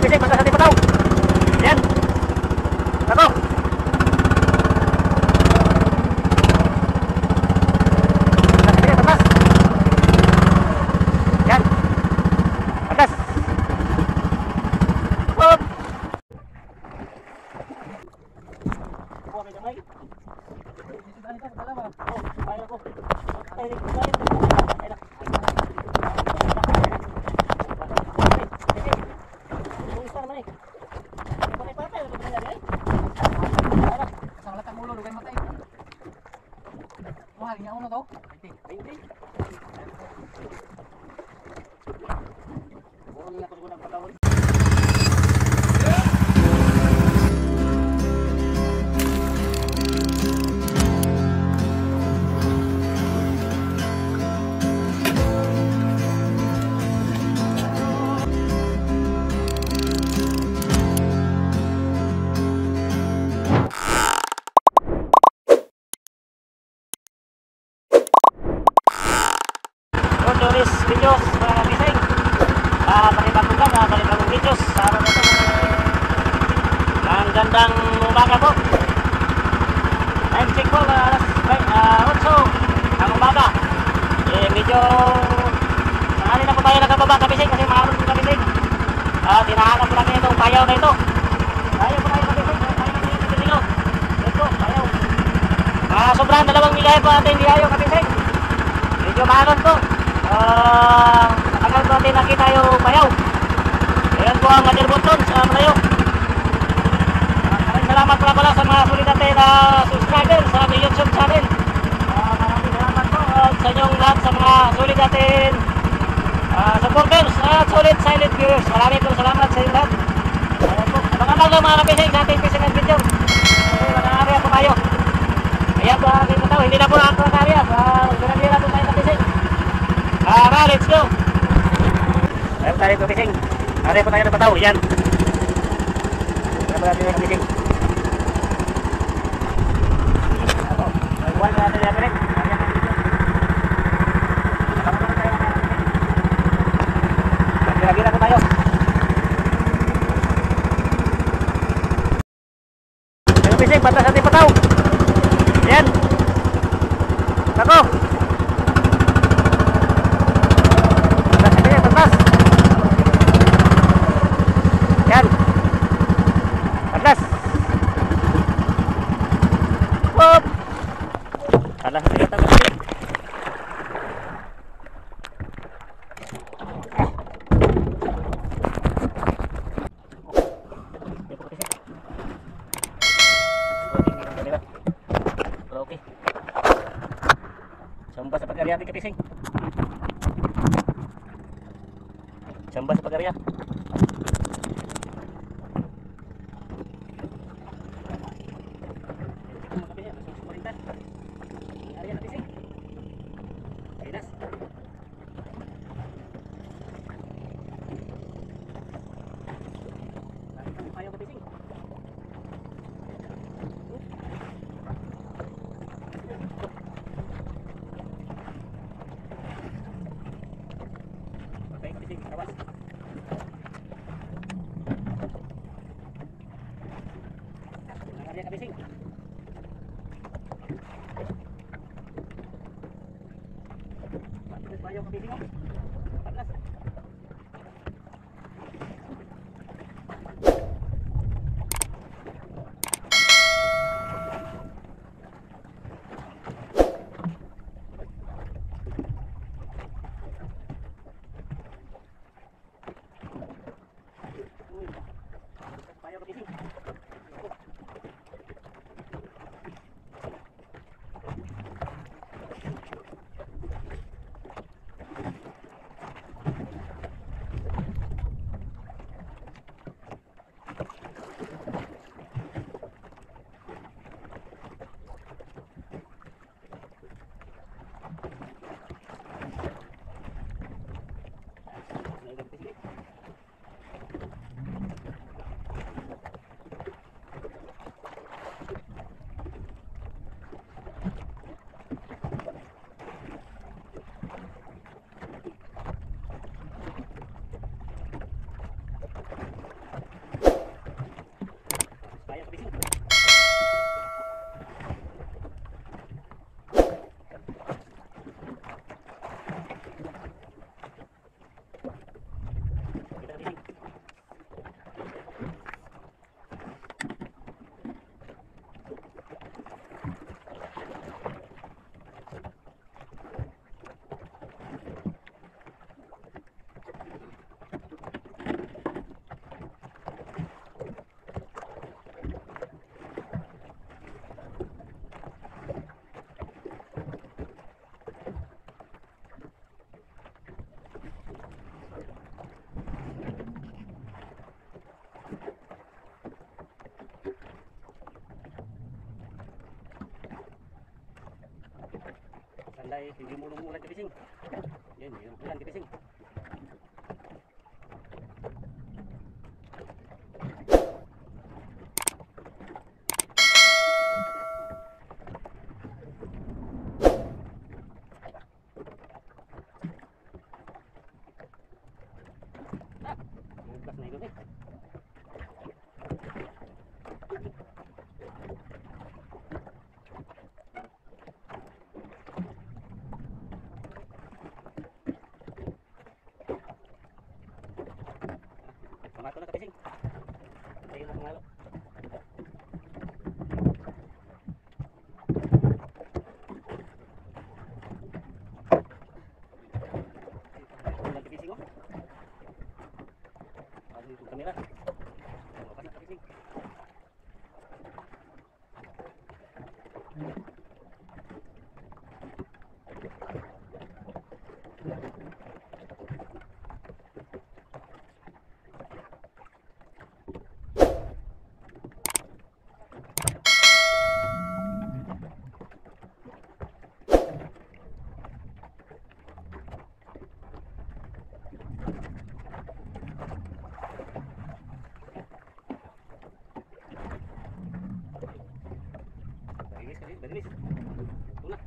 kapising, basta sa tipataw. Yan. Ako. Sige, tabas. Yan. Atas. Wop. Buwa may damay. Oh, kaya ko. Ay, Mahal niya to? 20. Buong nga ko ng patawon. Tourist videos mga kapising, panibagong videos sa araw na ito. Ang gandang umaga po. Time check po, alas 8 ng umaga. Medyo sangali na po tayo nagkababa kapising kasi maaron po kapising. Tinahanap po natin itong payaw na ito. Payaw po tayo kapising, ito, payaw. Sobrang 2 milya po natin diayo kapising. Medyo maaron po. Tagal ko natin nakita yung payaw. Ayan po ang Mother Button sa malayo. Maraming salamat pala sa mga sulit natin na subscribers sa aming YouTube channel. Maraming salamat po sa inyong lahat sa mga sulit natin supporters at sulit silent viewers. Maraming po salamat sa inyong lahat. Ayan po, abangan lang mga kapising sa ating fishing and video. Mag-area po tayo. Ayan po ang aking tao. Hindi na po na ako ang-area. Ganagyan natin tayo kapising. Let's go! Ayan tayo ng fishing. Area po tayo ng pataw. Yan. Ayan po natin ng fishing. Ako. Nagbuwan na natin yung fishing. Gira-gira po tayo. Ayan fishing. Batas natin pataw. Yan. Ako. Yan. Atlas. Hop. Alas kita mesti. Oke. Samba sa pag-area ating kapising. Samba sa pag-area. ay hindi mo umulan kapising. Yan, yung ulan kapising. Bukas na ito eh. Pamato na kapising. Tayo na pangalo. Ulan kapising oh. Ano yung kamera? Bukas na kapising. Bilis. Una.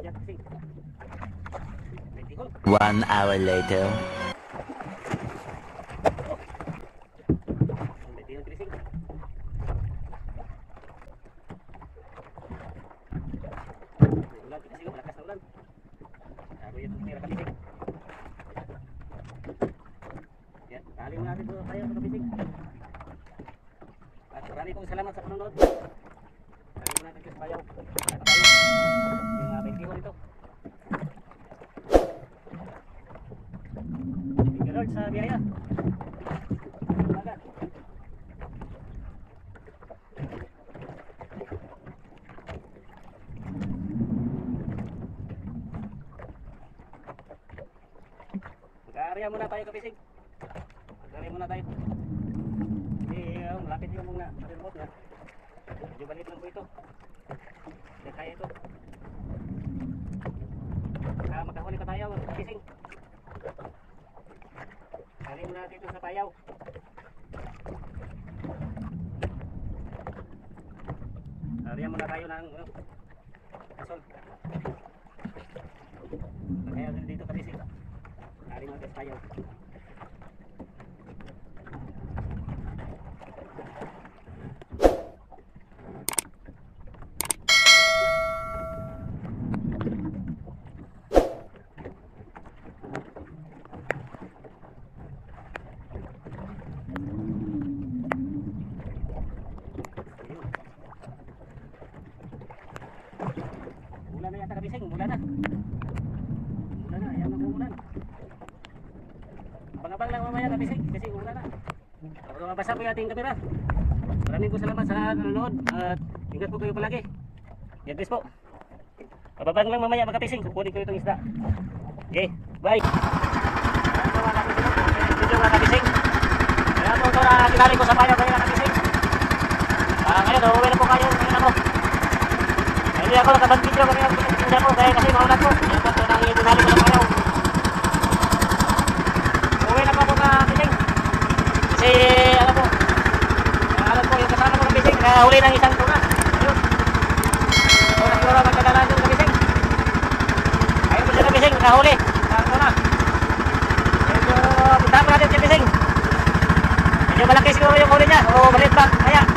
Yan, sing. 1 hour later. Tali mo natin ito tayo sa kapising. At marami pong salamat sa panonood. Tali mo natin ito sa bayaw. At tayo. Yung mga 21 ito. Thank you Lord sa biyaya. Umaga. Mag-aarya muna tayo kapising. Dari muna tayo. Malapit yung muna remote niya. Medyo balit lang po ito. Hindi kaya ito. Makahuli pa tayo. Kapising. Dari muna dito sa payaw. Dari muna tayo ng kasol. Kaya dito kapising. Dari muna sa payaw. Ulan na yata kabising, ulan na. Ulan na, ayaw mag-uulan. Abang-abang lang mamaya kabising, kasi ulan na. Kapag mabasa po yung ating kamera. Maraming po salamat sa nanonood at ingat po kayo palagi. God bless po. Abang lang mamaya magkapising, kukunin ko itong isda. Okay, bye. Video mga kabising. Kaya po ito na kinali ko sa payo kayo na kabising. Ngayon, uuwi na po kayo. Ngayon ako. Hindi ako nakabag-video kami ang pinagtinda ko kaya kasi maulan ko. Kaya po ito nang itinali ko sa payo. Uuwi na po ako na kabising. Kasi alam po yung kasama ko kabising. Huli ng isang tuna. Ayun. So nasiguro magkadalaan doon kabising. Ayun po siya kabising. Nakahuli. Isang tuna. Medyo puntahan po natin kabising. Medyo malaki siguro yung huli niya. O maliit ba? Kaya.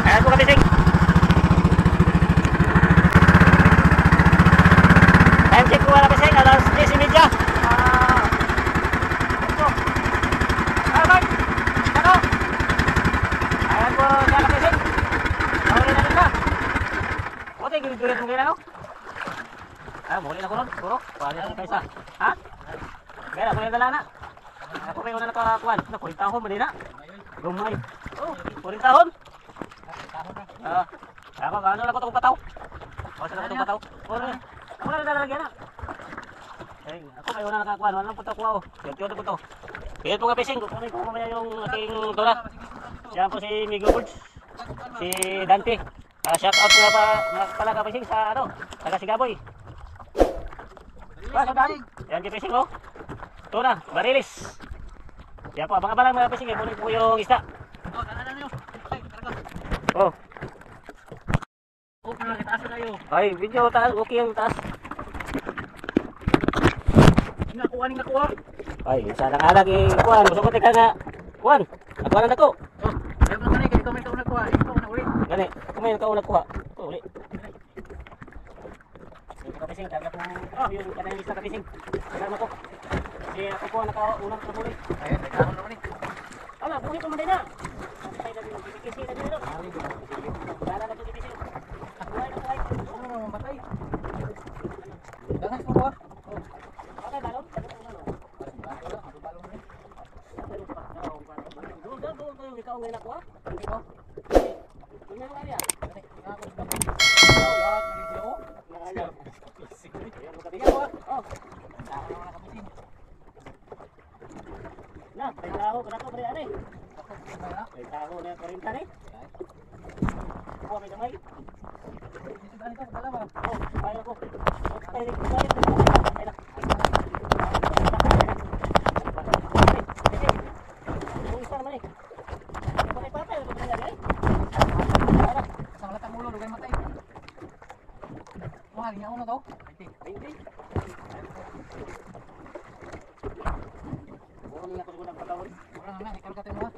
Ayan po kabising. Time check po kabising. Alas 10:30. Bye. Ano? Ayan po siya kabising. Mahuli na rin na. Buti, gilit-gilit mo kayo na no? Mahuli na ko nun. Puro. Pwede na kaisa. Ha? Kaya na, na lang na. Ako kayo na nakakuhan. Kurintahon ba din na? Gumay. Oh, kurintahon. Ako, ano lang ko itong pataw? O, sila ko itong pataw? Ano na lalagyan na? Ay, ako may una nakakuha. Wala lang po ito kuha oh. Yun po ito. Yan po nga fishing. Kukunin ko mamaya yung aking tuna. Siya po si Migo Birds. Si Dante. Shout out nga pala ka fishing sa ano, taga Sigaboy. Yan kay fishing oh. Tuna, barilis. Yan po, abang-abang lang mga fishing. Kunin po yung isda. Oh. Okay, taas na kayo. Ay, video taas, okay yung taas. Nakuha. Ay, isa lang alag eh, kuhan. Masukot ka nga. Kuhan, nakuha na ko. Oh, ayaw mo kanay, ikaw may kaunag kuha. Ikaw na uli. Gani, kumain ka unag kuha. Ito, uli. Yung kapising, taga po. Yung kanayang isla kapising. Kailan mo ko. Kasi ako po nakaunang kabuli. Ayun, may kahon na uli. Ala, buhay pa man din na. Ay, nabibigisi na din ito. Wala na ito bibisi. Buhay na buhay. Ano naman mamatay? Danas mo ba? Okay, balon? Ikaw ngayon ako ha? Ikaw? Hindi mo kaya? Na, may taho ka na ko, pre, may taho na 40 ni. Kuha may damay. Oh, kaya ko. Niya uno daw. 20. Bukan na ko ng patawon. Wala na, ikalkate mo.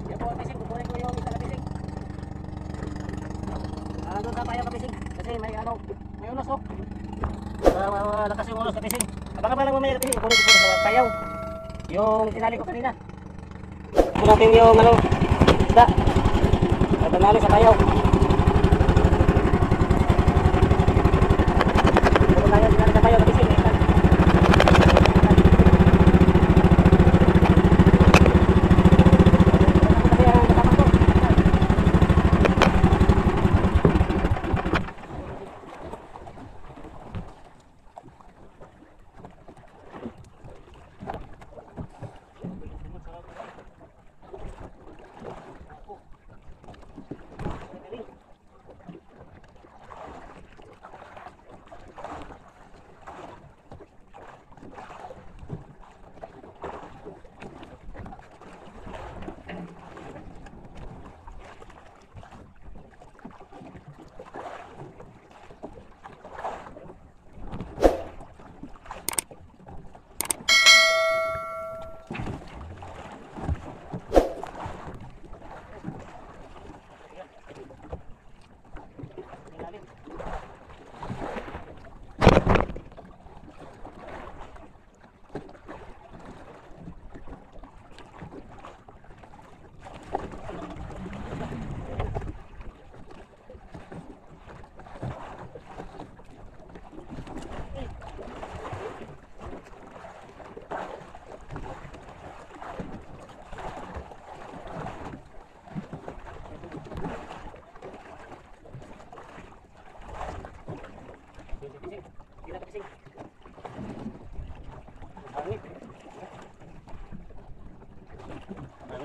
Ya po pising, kukunin ko yung isa na pising. Doon sa payaw ka pising. Kasi may ano, may unos oh. Lakas yung unos ka pising. Abang lang mamaya ka pising, kukunin ko sa payaw. Yung tinali ko kanina. Ito natin yung ano, isda. Tinali sa payaw. Ito tayo tinali sa payaw na pising.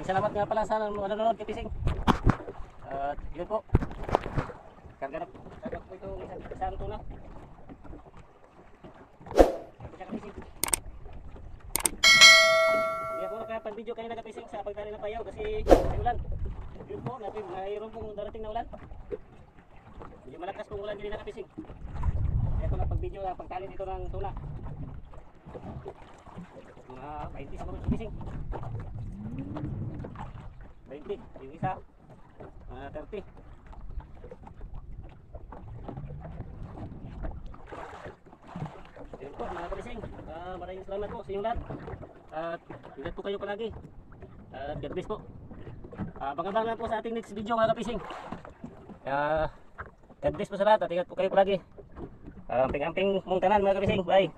Salamat nga pala sa nanonood kay Pising. At yun po. Karga po ito isang tuna. Hindi ako nakapag-video kanina kay Pising sa pagdali ng payaw kasi may ulan. Yun po, mayroon pong darating na ulan. Hindi malakas pong ulan din na Pising. Kaya ako napag-video na pagtali dito ng tuna. Mga 20 siguro sa Pising. 20, yung isa 30. Ayun po mga kabising, maraming salamat po sa inyong lahat. At ingat po kayo palagi. At God bless po. Abang-abang lang po sa ating next video mga kabising. God bless po sa lahat at ingat po kayo palagi. Amping-amping mong tanan mga kabising. Bye.